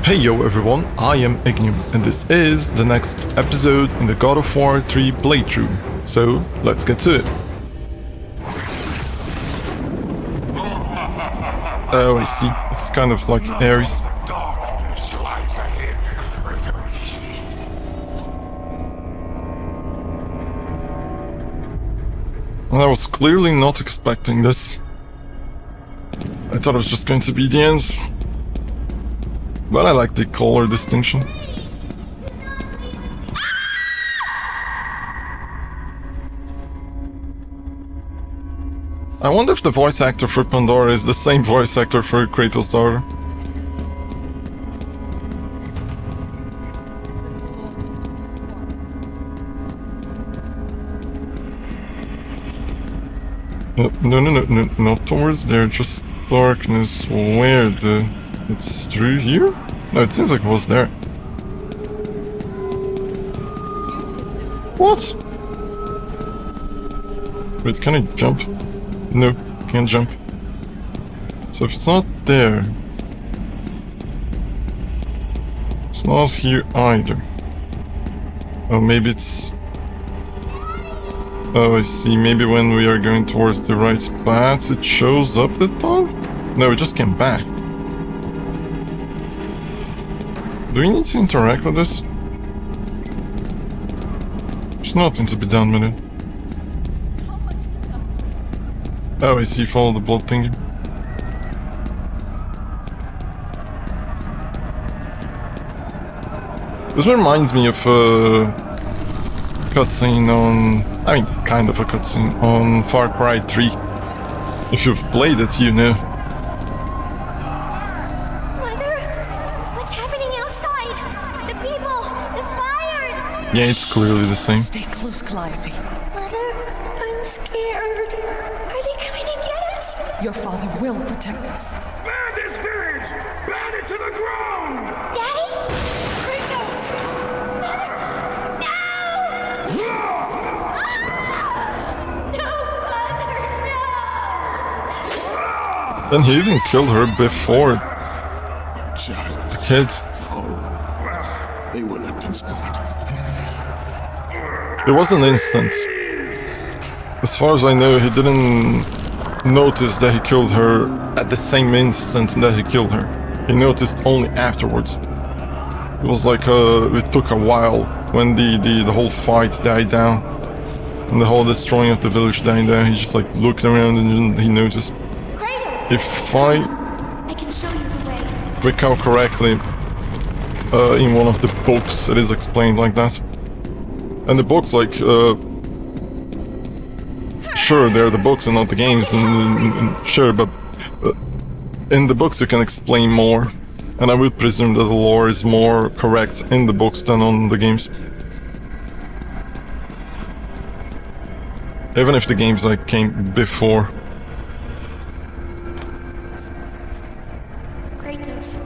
Hey yo everyone, I am Ignium, and this is the next episode in the God of War 3 playthrough. So, let's get to it. Oh, I see. It's kind of like Ares. Darkness lies ahead, Kratos. And I was clearly not expecting this. I thought it was just going to be the end. But I like the color distinction. I wonder if the voice actor for Pandora is the same voice actor for Kratos' daughter. No, not towards there, just darkness. Where the... It's through here? No, it seems like it was there. What? Wait, can I jump? No, can't jump. So if it's not there... It's not here either. Oh, maybe it's... Oh, I see. Maybe when we are going towards the right spot, it shows up the time? No, it just came back. Do we need to interact with this? There's nothing to be done with it. Oh, I see. Follow the blood thingy. This reminds me of a cutscene on... I mean, kind of a cutscene on Far Cry 3. If you've played it, you know. Yeah, it's clearly the same. Stay close, Calliope. Mother, I'm scared. Are they coming to get us? Your father will protect us. Burn this village! Burn it to the ground! Daddy? Kratos! Mother! No! No, Mother, no! Then he even killed her before Child, the kids. they were left in spot. It was an instant. As far as I know, he didn't notice that he killed her at the same instant that he killed her. He noticed only afterwards. It was like it took a while when the whole fight died down and the whole destroying of the village died down. He just like looked around and he noticed. Kratos! If I can show you the way. recall correctly, in one of the books it is explained like that. And the books, like, sure, they're the books and not the games, and sure, but in the books you can explain more. And I would presume that the lore is more correct in the books than on the games. Even if the games, like, came before. Kratos,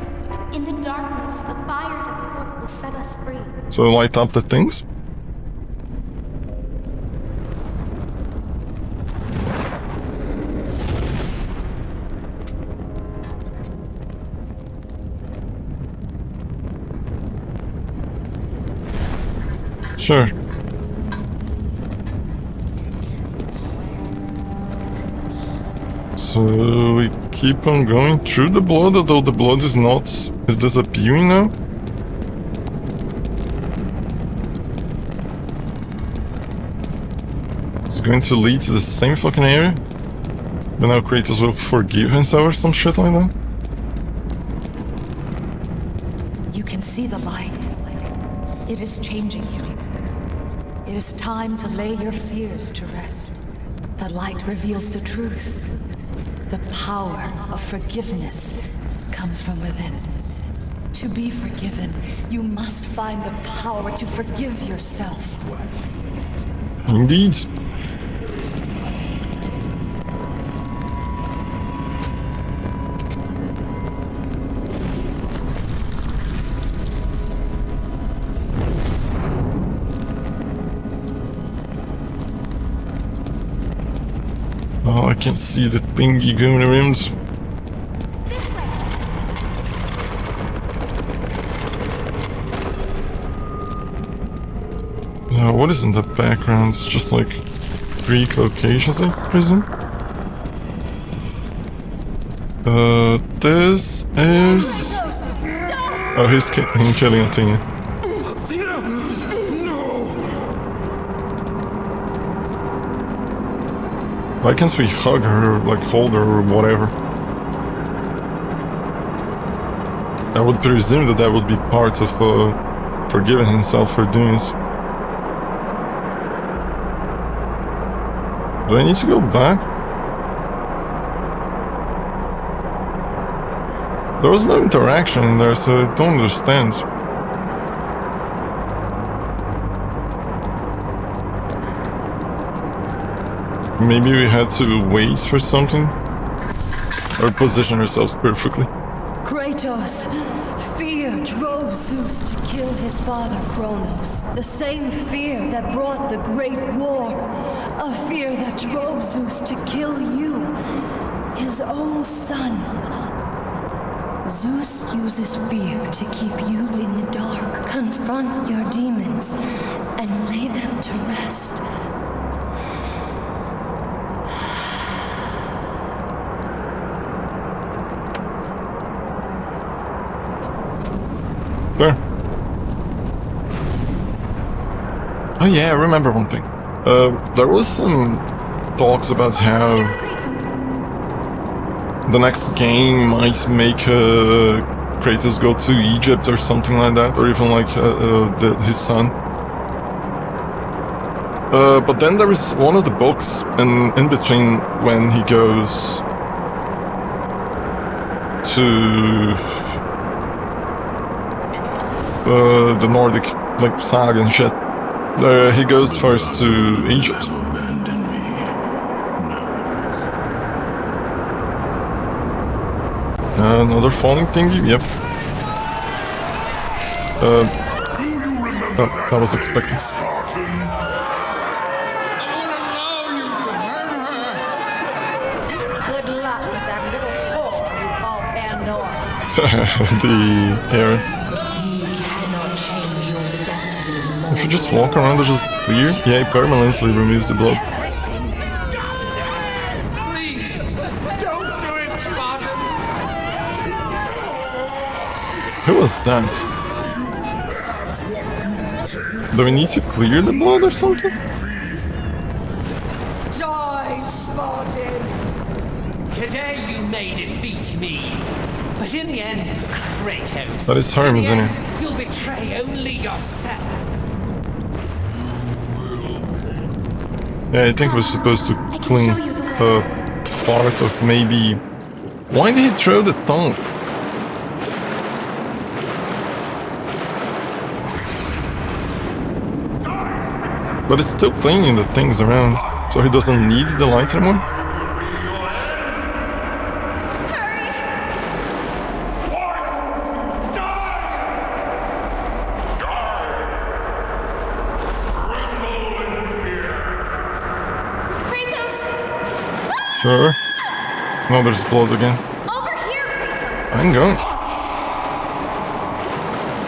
in the darkness, the fires of the book will set us free. So light up the things? Sure. So we keep on going through the blood, although the blood is disappearing now? It's going to lead to the same fucking area? But now Kratos will forgive himself or some shit like that? You can see the light. It is changing you. It is time to lay your fears to rest. The light reveals the truth. The power of forgiveness comes from within. To be forgiven, you must find the power to forgive yourself. Indeed. Oh, I can see the thingy going around. This way. what is in the background? It's just like Greek locations, I presume. This is... Oh, he's killing Athena. Athena! No! Why can't we hug her, like hold her or whatever? I would presume that would be part of forgiving himself for doing it. Do I need to go back? There was no interaction in there, so I don't understand. Maybe we had to wait for something? Or position ourselves perfectly. Kratos, fear drove Zeus to kill his father Kronos. The same fear that brought the Great War. A fear that drove Zeus to kill you, his own son. Zeus uses fear to keep you in the dark. Confront your demons and lay them to rest. There. Oh yeah, I remember one thing. There was some talks about how the next game might make Kratos go to Egypt or something like that, or even like his son. But then there is one of the books in between when he goes to the Nordic like saga and shit. He goes first to Egypt. Another falling thingy? Yep. Oh, that was expected. Good luck with that little whore you call Pandora. The air. You cannot change your destiny. If you just walk around, it's just clear. Yeah, it permanently removes the blood. Please, don't do it, Spartan! Who was that? Do we need to clear the blood or something? Die, Spartan! Today you may defeat me, but in the end, Kratos. That is harm, isn't it? You'll betray only yourself. Yeah, I think we're supposed to clean part of maybe... Why did he throw the tongue? But it's still cleaning the things around, so he doesn't need the light anymore? Sure. No, there's blood again. Over here, Kratos! I'm going.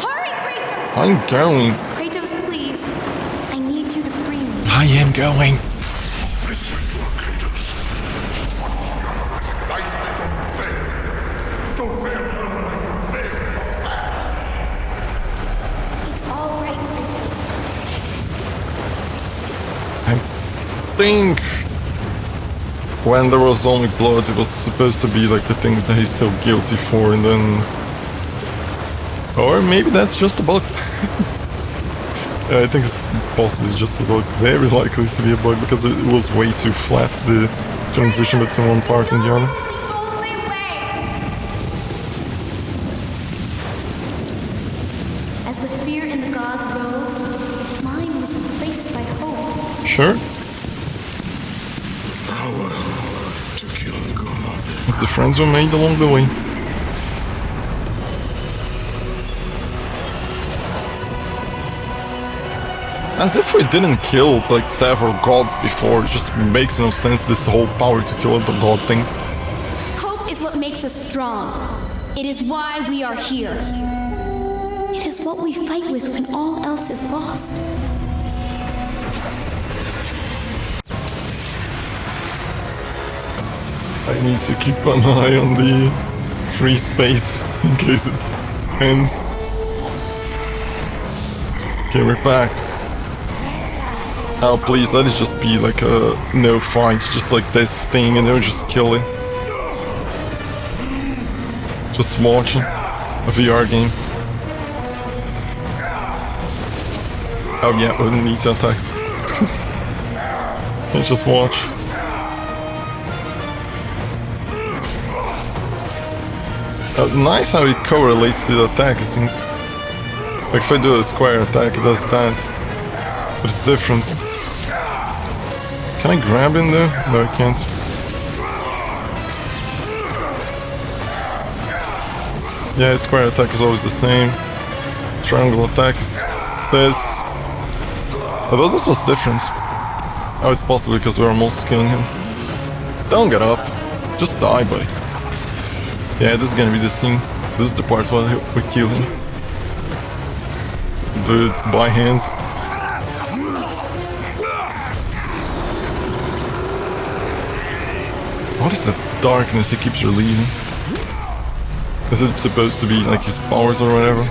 Hurry, Kratos! I'm going. Kratos, please. I need you to free me. I am going. Listen, Kratos. Life doesn't fail. Don't fail her like you fail. It's all right, Kratos. I think when there was only blood, it was supposed to be like the things that he's still guilty for, and then... Or maybe that's just a bug. I think it's possibly just a bug. Very likely to be a bug, because it was way too flat, the transition between one part and the other. As the fear in the gods rose, mine was replaced by hope. Sure. Power to kill God. It's the friends we made along the way. As if we didn't kill like several gods before, it just makes no sense, this whole power to kill the god thing. Hope is what makes us strong. It is why we are here. It is what we fight with when all else is lost. I need to keep an eye on the free space in case it ends. Okay, we're back. Oh, please, let it just be like a no fight, just like this thing, and don't just kill it. Just watching a VR game. Oh yeah, we don't need to attack. Can't just watch. Nice how it correlates to the attack, it seems. Like if I do a square attack, it does that. But it's different. Can I grab him though? No, I can't. Yeah, square attack is always the same. Triangle attack is this. Although this was different. Oh, it's possibly because we're almost killing him. Don't get up. Just die, buddy. Yeah, this is gonna be the scene. This is the part where we kill him. Do it by hands. What is that darkness he keeps releasing? Is it supposed to be like his powers or whatever?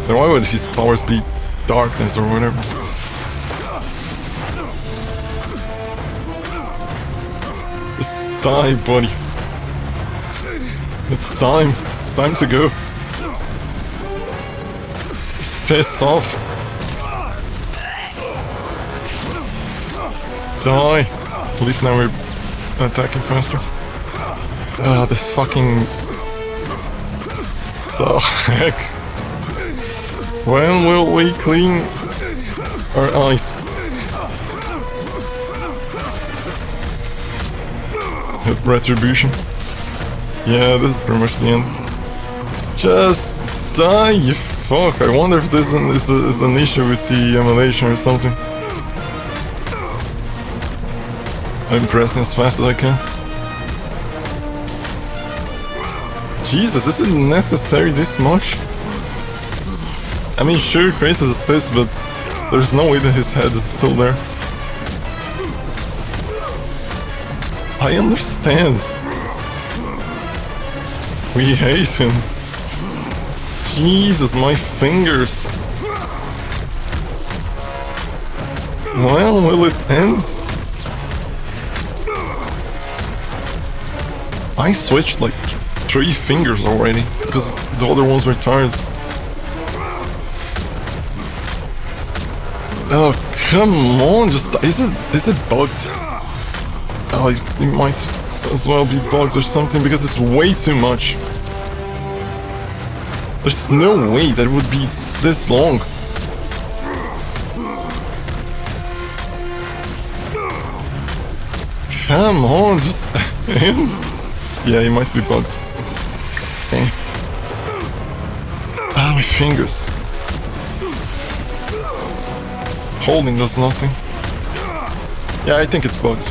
Then why would his powers be darkness or whatever? Just die, buddy. It's time. It's time to go. Just piss off. Die. At least now we're attacking faster. The fucking... The heck? When will we clean our eyes? Retribution. Yeah, this is pretty much the end. Just die, you fuck. I wonder if this is an issue with the emulation or something. I'm pressing as fast as I can. Jesus, is it necessary this much? I mean, sure, Kratos is pissed, but there's no way that his head is still there. I understand. We hate him. Jesus, my fingers. When will it end? I switched like 3 fingers already because the other ones were tired. Oh, come on, just is it bugged? Oh, it might as well be bugged or something because it's way too much. There's no way that it would be this long. Come on, just end. Yeah, it might be bugged. Okay. Ah, my fingers. Holding does nothing. Yeah, I think it's bugged.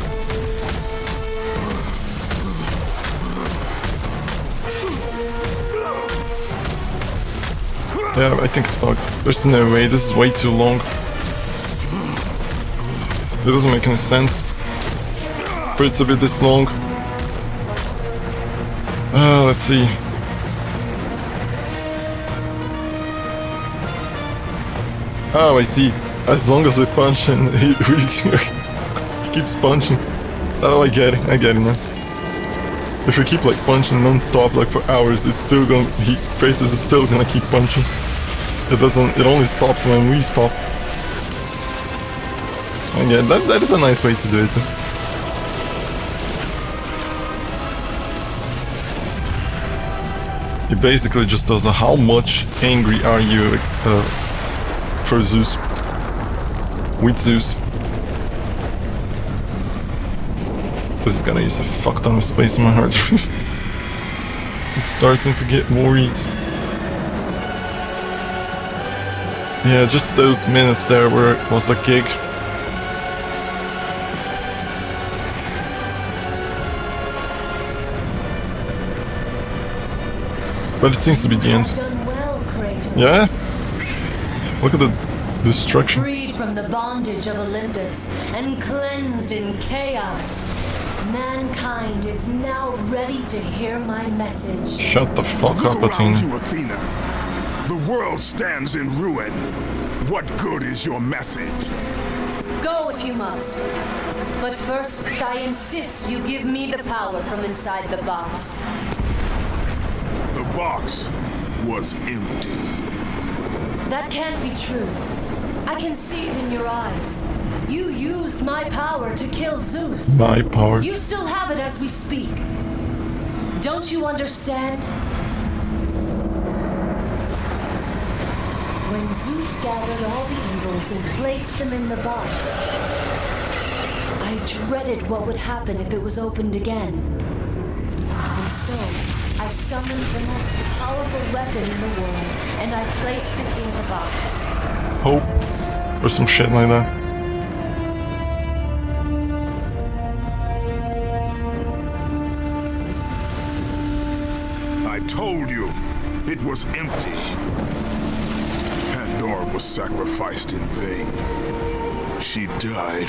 Yeah, I think it's bugged. There's no way, this is way too long. It doesn't make any sense for it to be this long. Let's see. Oh, I see. As long as we punch and he keeps punching. Oh, I get it now. If we keep like punching non-stop like for hours, it's still gonna, Kratos is still gonna keep punching. It only stops when we stop. And yeah, that is a nice way to do it. It basically just does a how much angry are you for Zeus. With Zeus. This is gonna use a fuck ton of space in my heart. It's starting to get worried. Yeah, just those minutes there where it was a gig. But it seems to be the end. Done well, Kratos. Yeah? Look at the destruction. Freed from the bondage of Olympus and cleansed in chaos. Mankind is now ready to hear my message. Shut the fuck up, Look around Athena. you, Athena. The world stands in ruin. What good is your message? Go if you must. But first, I insist you give me the power from inside the box. The box was empty. That can't be true. I can see it in your eyes. You used my power to kill Zeus. My power. You still have it as we speak. Don't you understand? When Zeus gathered all the evils and placed them in the box, I dreaded what would happen if it was opened again. And so, I summoned the most powerful weapon in the world, and I placed it in the box. Hope. Or some shit like that. I told you, it was empty. Pandora was sacrificed in vain. She died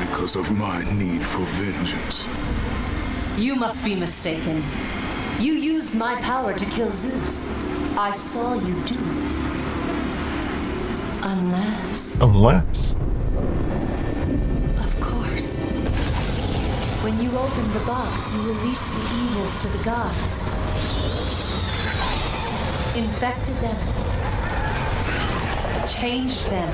because of my need for vengeance. You must be mistaken. You used my power to kill Zeus. I saw you do it. Unless, Unless. of course, when you opened the box, you released the evils to the gods. Infected them. Changed them.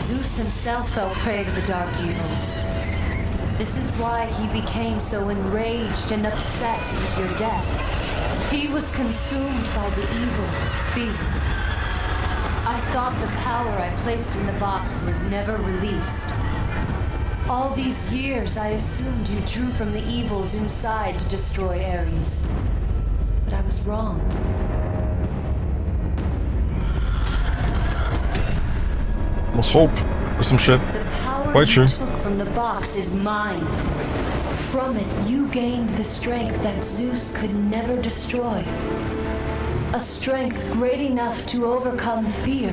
Zeus himself fell prey to the dark evils. This is why he became so enraged and obsessed with your death. He was consumed by the evil, fear. I thought the power I placed in the box was never released. All these years I assumed you drew from the evils inside to destroy Ares. But I was wrong. Was hope. Or some shit. The power Quite you sure. took from the box is mine. From it, you gained the strength that Zeus could never destroy. A strength great enough to overcome fear.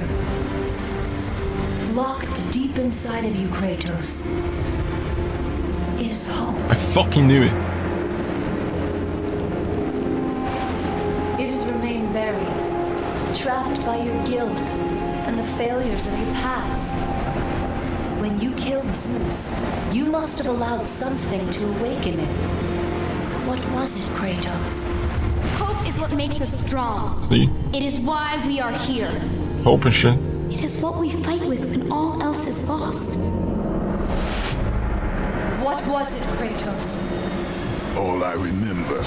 Locked deep inside of you, Kratos, is hope. I fucking knew it. It has remained buried, trapped by your guilt and the failures of your past. When you killed Zeus, you must have allowed something to awaken it. What was it, Kratos? Hope is what makes us strong. See? It is why we are here. Hope and shit. It is what we fight with when all else is lost. What was it, Kratos? All I remember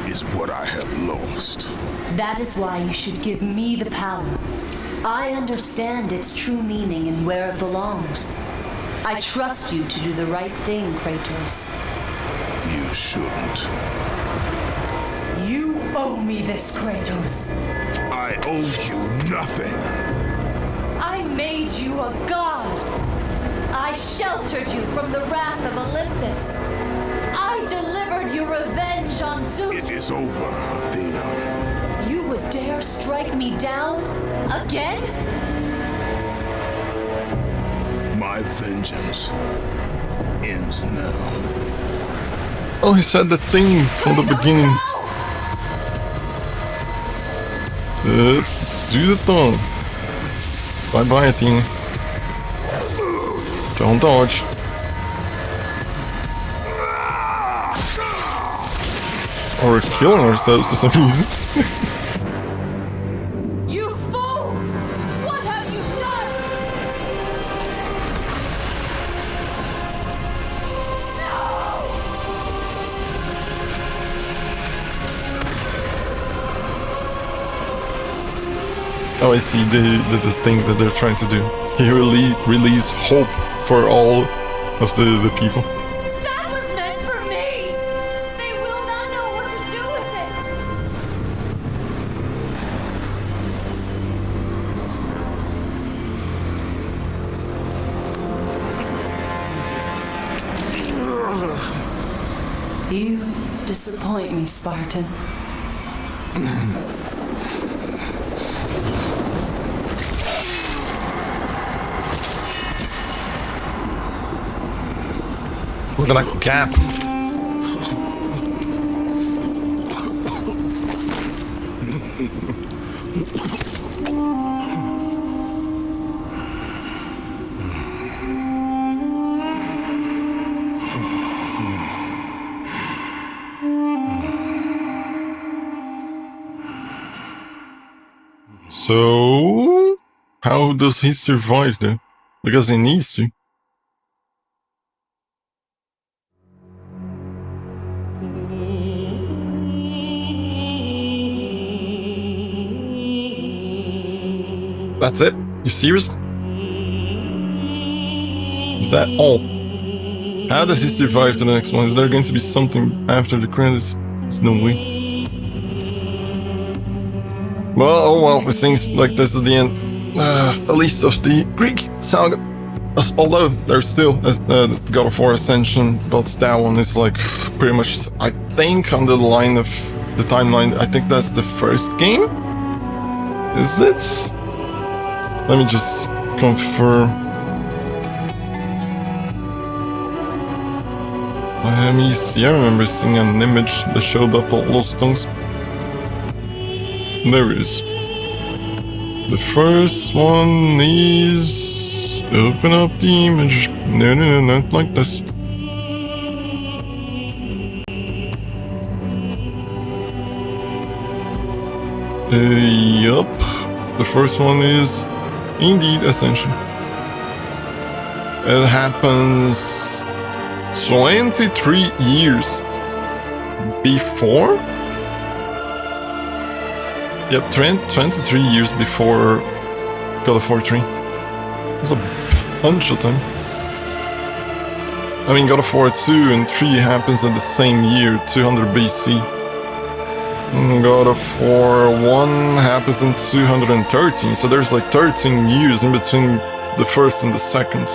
is what I have lost. That is why you should give me the power. I understand its true meaning and where it belongs. I trust you to do the right thing, Kratos. You shouldn't. You owe me this, Kratos. I owe you nothing. I made you a god. I sheltered you from the wrath of Olympus. I delivered your revenge on Zeus. It is over, Athena. You would dare strike me down? Again? My vengeance ends now. Oh, he said the thing from the beginning. Let's do the thing. Bye bye, Athena. Don't dodge. Or we're killing ourselves for some reason. You fool! What have you done? Oh, I see the thing that they're trying to do. He released hope for all of the people. That was meant for me! They will not know what to do with it! You disappoint me, Spartan. Look at that gap. So, how does he survive then? Because he needs to. That's it? You serious? Is that all? How does he survive to the next one? Is there going to be something after the credits? There's no way. Well, oh well, it seems like this is the end, at least of the Greek saga. Although there's still God of War Ascension, but that one is like pretty much, I think, on the line of the timeline. I think that's the first game? Is it? Let me just confirm. Let me see, I remember seeing an image that showed up all those things. There it is. The first one is... Open up the image. No, not like this. Yup. The first one is indeed Ascension. It happens 23 years before? Yep, 23 years before God of War 3. That's a bunch of time. I mean, God of War 2 and 3 happens in the same year, 200 BC. And God of War 1 happens in 213, so there's like 13 years in between the first and the second.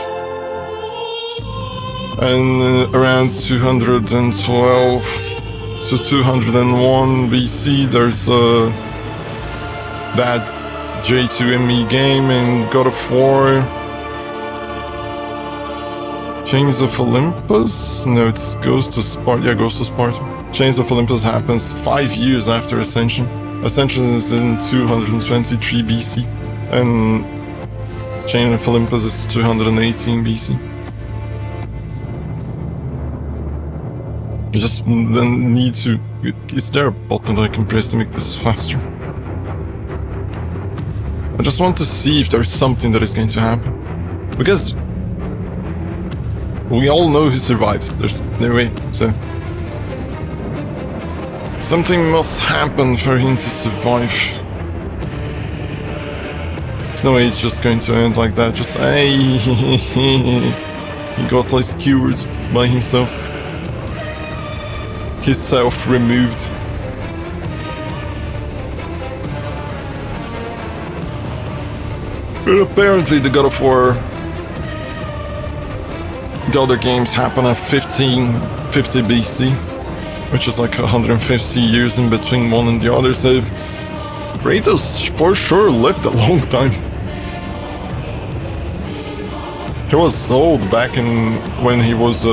And around 212 to 201 BC, there's that J2ME game in God of War. Chains of Olympus? No, it's Ghost to Sparta. Yeah, Ghost to Sparta. Chains of Olympus happens 5 years after Ascension. Ascension is in 223 BC, and Chain of Olympus is 218 BC. You just then need to... Is there a button that I can press to make this faster? I just want to see if there's something that is going to happen. Because we all know he survives. There's no way, so... Something must happen for him to survive. There's no way it's just going to end like that. Just, hey, he got like skewered by himself. His self removed. But apparently the God of War, the other games happen at 1550 BC, which is like 150 years in between one and the other, so Kratos for sure lived a long time. He was old back in when he was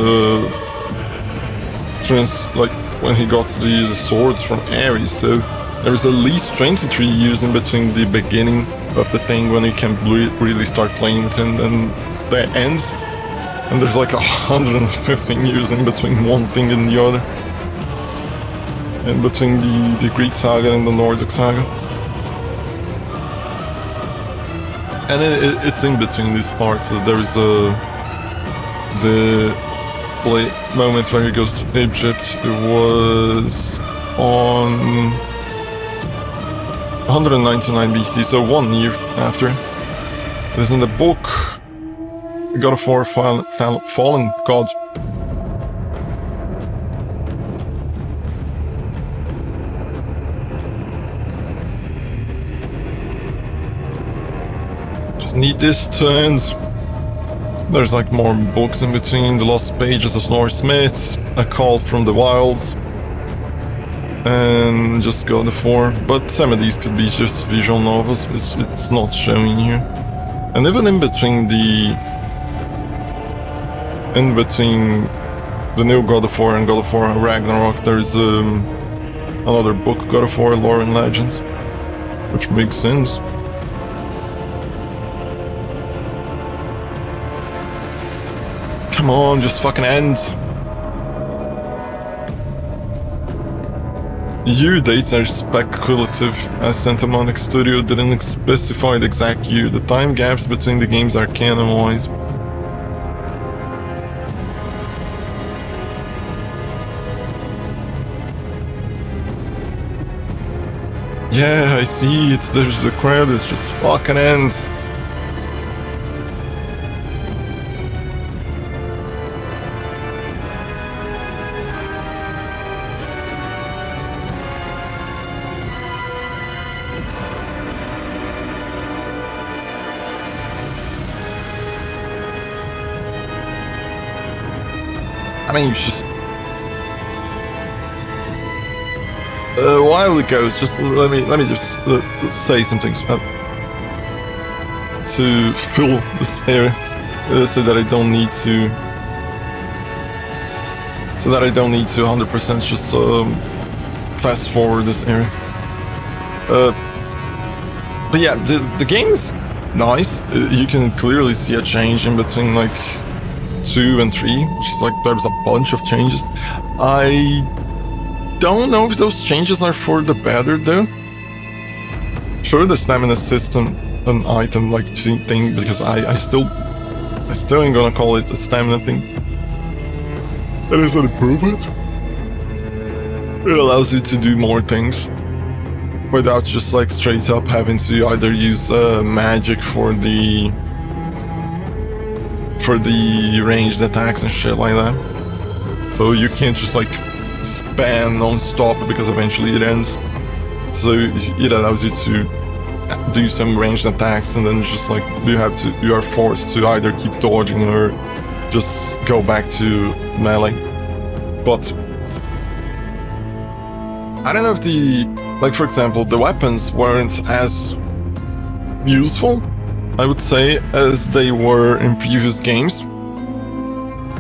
when he got the swords from Ares, so there's at least 23 years in between the beginning of the thing when you can really start playing it and the end. And there's like 115 years in between one thing and the other. In between the Greek saga and the Nordic saga. And it's in between these parts. There is the moment where he goes to Egypt. It was on 199 BC, so 1 year after. It is in the book God of War Fallen Gods. Just need this to end. There's like more books in between, the Lost Pages of Norse Myths, A Call from the Wilds, and just God of War. But some of these could be just visual novels, it's not showing here. And even in between the new God of War and God of War Ragnarok, there's another book, God of War Lore and Legends, which makes sense. Come on, just fucking end. Year dates are speculative, as Santa Monica Studio didn't specify the exact year. The time gaps between the games are canon-wise. Yeah, I see it. There's the credits, just fucking ends. I mean, just while it goes, just let me just say some things to fill this area, so that I don't need to 100% just fast forward this area. But yeah, the game is nice. You can clearly see a change in between like 2 and 3, which is like there's a bunch of changes. I don't know if those changes are for the better though. Sure, the stamina system, an item like thing, because I still ain't gonna call it a stamina thing. It is an improvement. It allows you to do more things without just like straight up having to either use magic for the ranged attacks and shit like that. So you can't just like spam non-stop because eventually it ends. So it allows you to do some ranged attacks, and then just like you are forced to either keep dodging or just go back to melee. But I don't know if like for example, the weapons weren't as useful, I would say, as they were in previous games.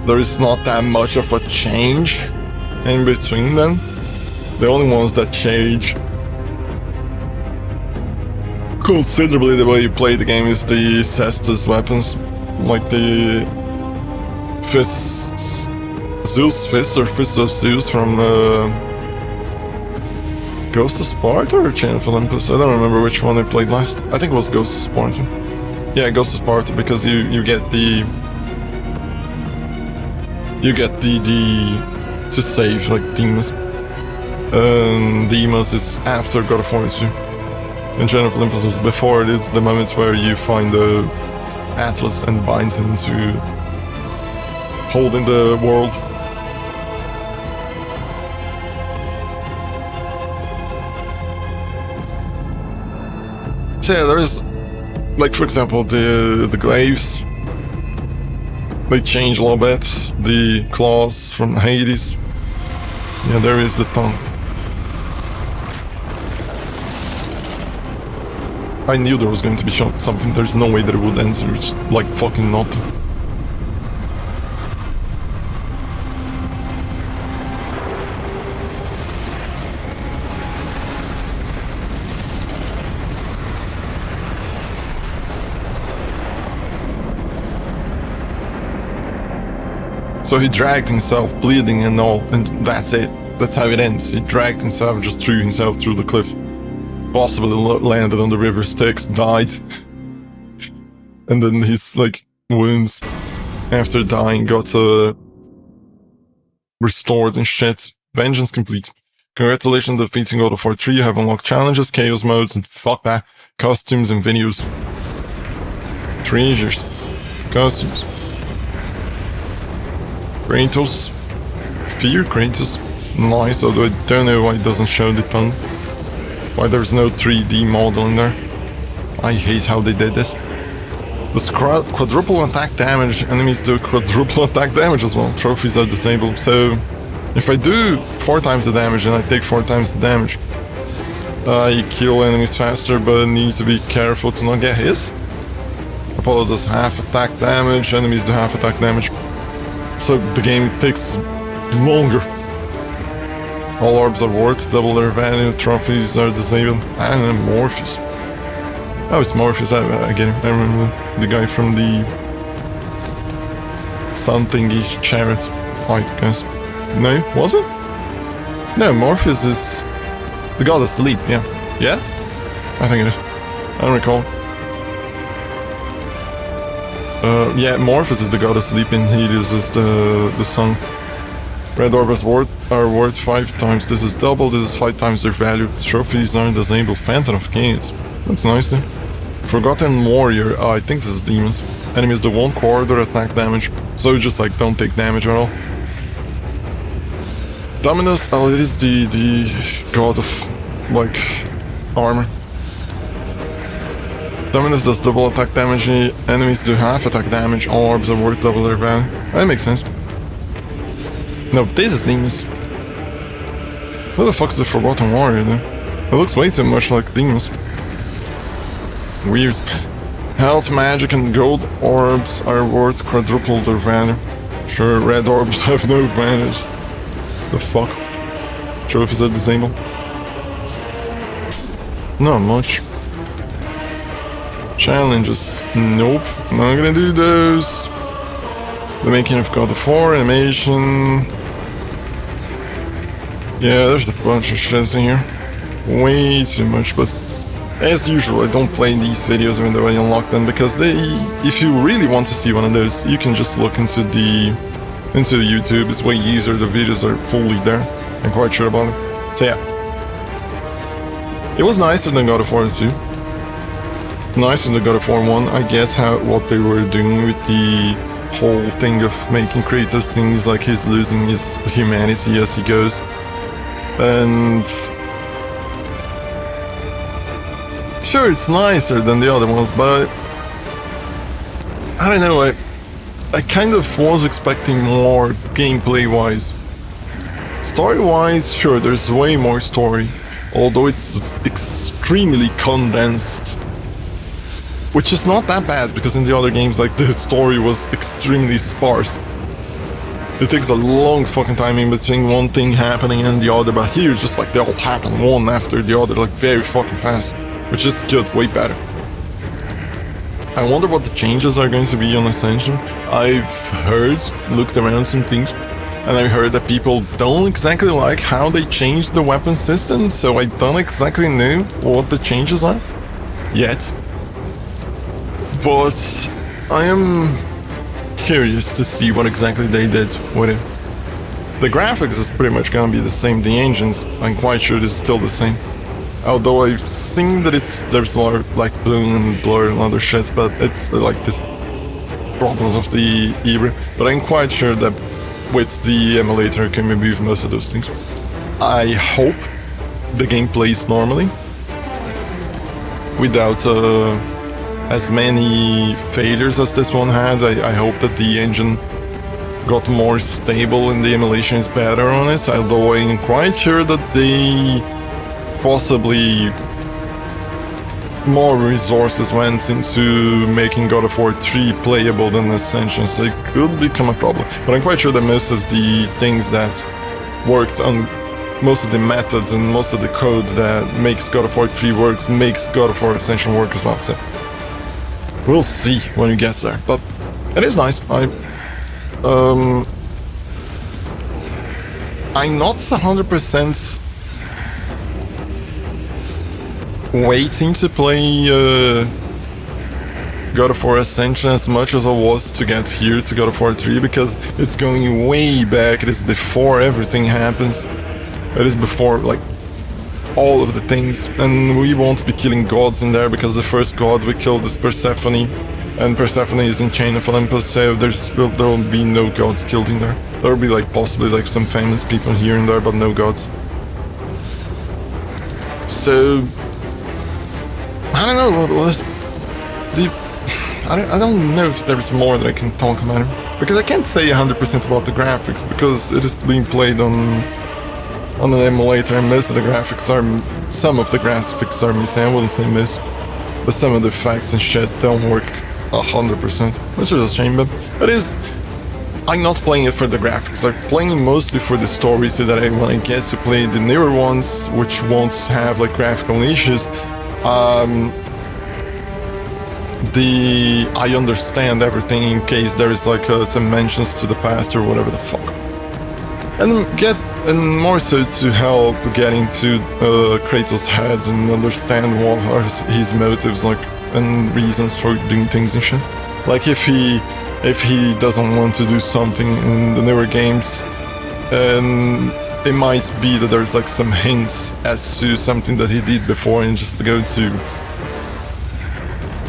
There is not that much of a change in between them. The only ones that change considerably the way you play the game is the Cestus weapons, like the fists, Zeus fists or fists of Zeus from Ghost of Sparta or Chain of Olympus. I don't remember which one I played last. I think it was Ghost of Sparta. Yeah, Ghost of Sparta, because you get the to save like Demas. Demas is after God of War 2. And Chain of Olympus was before. It is the moment where you find the Atlas and binds into holding the world. So yeah, there is, like for example, the glaives. They change a little bit. The claws from Hades. Yeah, there is the tongue. I knew there was going to be something. There's no way that it would end. It's like fucking not. So he dragged himself, bleeding and all, and that's it. That's how it ends. He dragged himself, just threw himself through the cliff. Possibly landed on the river Styx, died. And then his, like, wounds after dying got restored and shit. Vengeance complete. Congratulations on defeating God of War 3. You have unlocked challenges, chaos modes, and fuck that, costumes and videos. Treasures. Costumes. Kratos. Fear Kratos. Nice, although I don't know why it doesn't show the tongue. Why there's no 3D model in there. I hate how they did this. This quadruple attack damage. Enemies do quadruple attack damage as well. Trophies are disabled, so if I do 4 times the damage and I take 4 times the damage, I kill enemies faster, but need to be careful to not get hit. Apollo does half attack damage, enemies do half attack damage. So the game takes longer. All orbs are worth double their value, trophies are disabled, and Morpheus. Oh, it's Morpheus, I get him. I remember the guy from the sun thingy chariot, I guess. No, was it? No, Morpheus is the god of sleep, yeah. Yeah? I think it is. I don't recall. Yeah, Morpheus is the god of sleep and Hades is the sun. Red orbs are worth 5 times. This is double, this is 5 times their value. Trophies are disabled. Phantom of Chaos. That's nice then. Forgotten Warrior. I think this is demons. Enemies do 1/4 attack damage. So just like don't take damage at all. Dominus, oh, it is the god of like armor. Dominus does double attack damage, enemies do half attack damage, all orbs are worth double their value. That makes sense. No, this is Demons. What the fuck is the Forgotten Warrior then? It looks way too much like Demons. Weird. Health, magic, and gold orbs are worth quadruple their value. Sure, red orbs have no advantage. The fuck? Trophies are disabled. Not much. Challenges. Nope, not gonna do those. The making of God of War, animation. Yeah, there's a bunch of shits in here. Way too much, but as usual, I don't play these videos even though I unlock them because if you really want to see one of those, you can just look into YouTube. It's way easier. The videos are fully there. I'm quite sure about it. So yeah, it was nicer than God of War 2. Nicer than God of War 1. I get what they were doing with the whole thing of making Kratos things like he's losing his humanity as he goes. And sure, it's nicer than the other ones, but I don't know, I kind of was expecting more gameplay-wise. Story-wise, sure, there's way more story, although it's extremely condensed. Which is not that bad, because in the other games, like, the story was extremely sparse. It takes a long fucking time in between one thing happening and the other, but here it's just like they all happen one after the other, like very fucking fast. Which is good, way better. I wonder what the changes are going to be on Ascension. I've looked around some things, and I heard that people don't exactly like how they changed the weapon system, so I don't exactly know what the changes are yet. But I am curious to see what exactly they did with it. The graphics is pretty much gonna be the same, the engines, I'm quite sure it's still the same. Although I've seen that there's a lot of like bloom and blur and other shit, but it's like this problems of the era. But I'm quite sure that with the emulator I can remove most of those things. I hope the game plays normally, without as many failures as this one had. I hope that the engine got more stable and the emulation is better on it, although I'm quite sure that they possibly more resources went into making God of War 3 playable than Ascension, so it could become a problem. But I'm quite sure that most of the things that worked on, most of the methods and most of the code that makes God of War 3 works, makes God of War Ascension work as well, so we'll see when it gets there. But it is nice. I'm not 100% waiting to play God of War Ascension as much as I was to get here to God of War 3, because it's going way back. It is before everything happens. It is before like all of the things, and we won't be killing gods in there because the first god we killed is Persephone, and Persephone is in Chain of Olympus, so there will be no gods killed in there. There will be like possibly like some famous people here and there, but no gods. So I don't know. I don't know if there's more that I can talk about it, because I can't say 100% about the graphics because it is being played on an emulator, and most of the graphics are, some of the graphics are missing. I wouldn't say most, but some of the effects and shit don't work 100%, which is a shame. But it is, I'm not playing it for the graphics. I'm playing mostly for the story, so that when I get to play the newer ones, which won't have like graphical issues, I understand everything in case there is like some mentions to the past or whatever the fuck. And more so to help get into Kratos' head and understand what are his motives, like, and reasons for doing things and shit. Like if he doesn't want to do something in the newer games, it might be that there's like some hints as to something that he did before, and just to go to,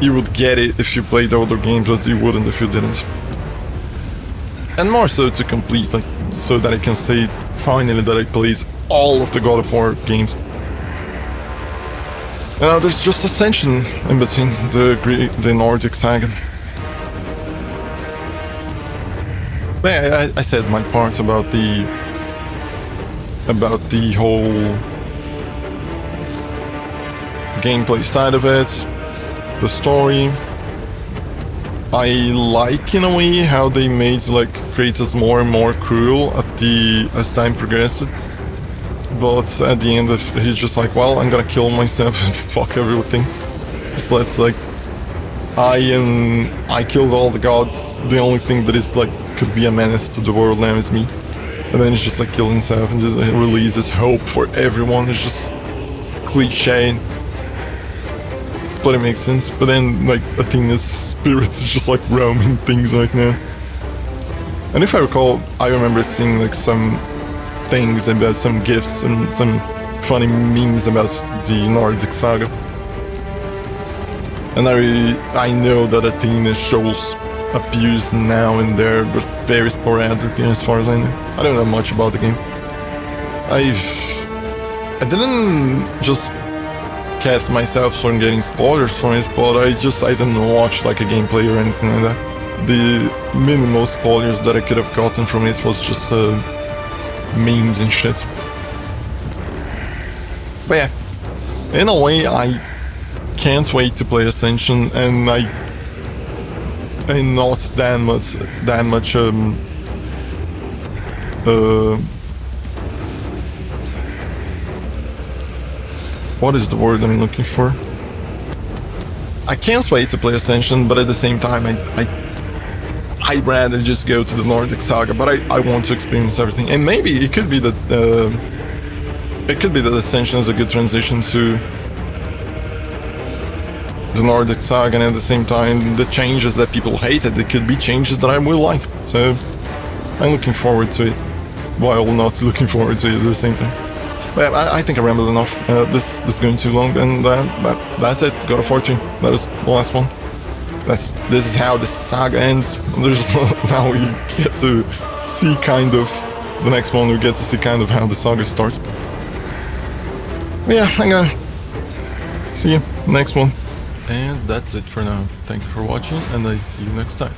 you would get it if you played the older games, but you wouldn't if you didn't. And more so to complete, like, so that I can say finally that I played all of the God of War games. There's just Ascension in between, the Nordic saga. But yeah, I said my part about the whole gameplay side of it, the story. I like, in a way, how they made like Kratos more and more cruel as time progressed. But at the end, he's just like, well, I'm gonna kill myself and fuck everything. So it's like, I killed all the gods. The only thing that is like could be a menace to the world now is me. And then he's just like killing himself and just releases hope for everyone. It's just cliche, but it makes sense. But then like Athena's spirits is just like roaming things like now. And if I recall, I remember seeing like some things about some gifs and some funny memes about the Nordic saga. And I know that Athena shows abuse now and there, but very sporadically as far as I know. I don't know much about the game. I didn't just catch myself from getting spoilers from it, but I didn't watch like a gameplay or anything like that. The minimal spoilers that I could have gotten from it was just memes and shit. But yeah, in a way, I can't wait to play Ascension, and not that much what is the word I'm looking for? I can't wait to play Ascension, but at the same time, I'd rather just go to the Nordic saga. But I want to experience everything, and maybe it could be that Ascension is a good transition to the Nordic saga, and at the same time, the changes that people hated, it could be changes that I will like. So I'm looking forward to it, while not looking forward to it at the same time. But I think I rambled enough. This is going too long, and that's it. God of War 2. That is the last one. This is how the saga ends. Now we get to see kind of the next one. We get to see kind of how the saga starts. But yeah, I'm gonna see you next one. And that's it for now. Thank you for watching, and I see you next time.